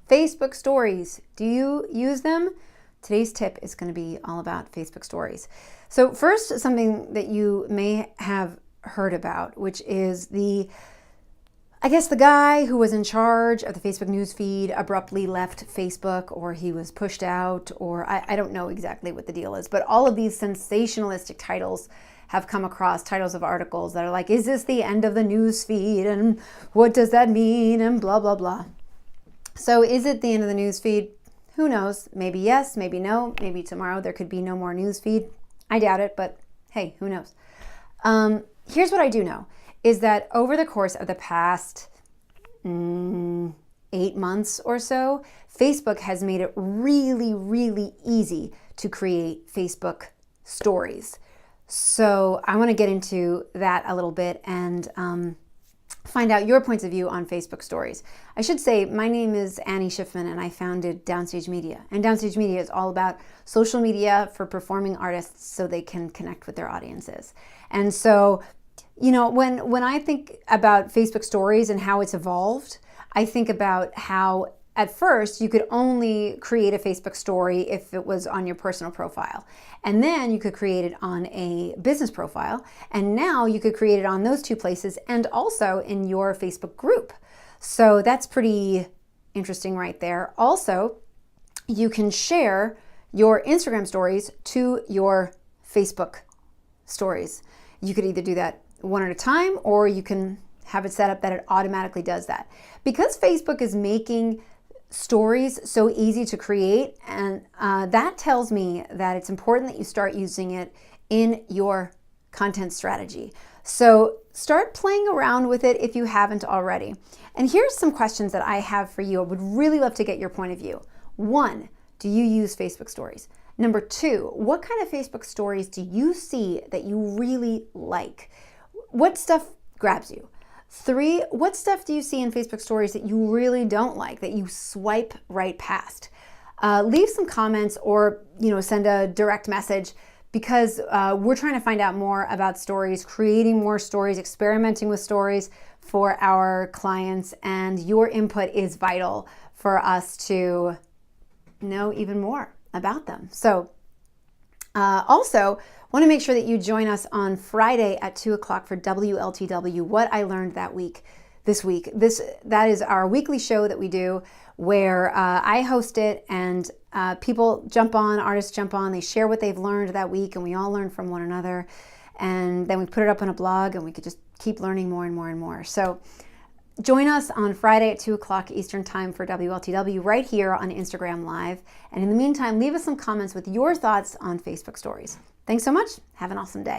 Facebook stories. Do you use them? Today's tip is going to be all about Facebook stories. So first, something that you may have heard about, which is the guy who was in charge of the Facebook newsfeed abruptly left Facebook, or he was pushed out, or I don't know exactly what the deal is, but all of these sensationalistic titles have come across, titles of articles that are like, is this the end of the newsfeed? And what does that mean? And blah, blah, blah. So is it the end of the newsfeed? Who knows? Maybe yes, maybe no. Maybe tomorrow there could be no more newsfeed. I doubt it, but hey, who knows? Here's what I do know, is that over the course of the past 8 months or so, Facebook has made it really, really easy to create Facebook stories. So I want to get into that a little bit and find out your points of view on Facebook stories. I should say my name is Annie Schiffman and I founded Downstage Media. And Downstage Media is all about social media for performing artists so they can connect with their audiences. And so, you know, when I think about Facebook stories and how it's evolved, I think about how at first you could only create a Facebook story if it was on your personal profile. And then you could create it on a business profile. And now you could create it on those two places and also in your Facebook group. So that's pretty interesting right there. Also, you can share your Instagram stories to your Facebook stories. You could either do that one at a time, or you can have it set up that it automatically does that. Because Facebook is making stories so easy to create, and that tells me that it's important that you start using it in your content strategy. So start playing around with it if you haven't already. And here's some questions that I have for you. I would really love to get your point of view. 1, do you use Facebook stories? Number 2, what kind of Facebook stories do you see that you really like? What stuff grabs you? 3, what stuff do you see in Facebook stories that you really don't like, that you swipe right past? Leave some comments, or send a direct message, because we're trying to find out more about stories, creating more stories, experimenting with stories for our clients, and your input is vital for us to know even more about them. So also, want to make sure that you join us on Friday at 2 o'clock for WLTW, What I Learned That Week, this week. That is our weekly show that we do, where I host it, and people jump on, artists jump on, they share what they've learned that week, and we all learn from one another. And then we put it up on a blog, and we could just keep learning more and more and more. So join us on Friday at 2 o'clock Eastern Time for WLTW right here on Instagram Live. And in the meantime, leave us some comments with your thoughts on Facebook stories. Thanks so much. Have an awesome day.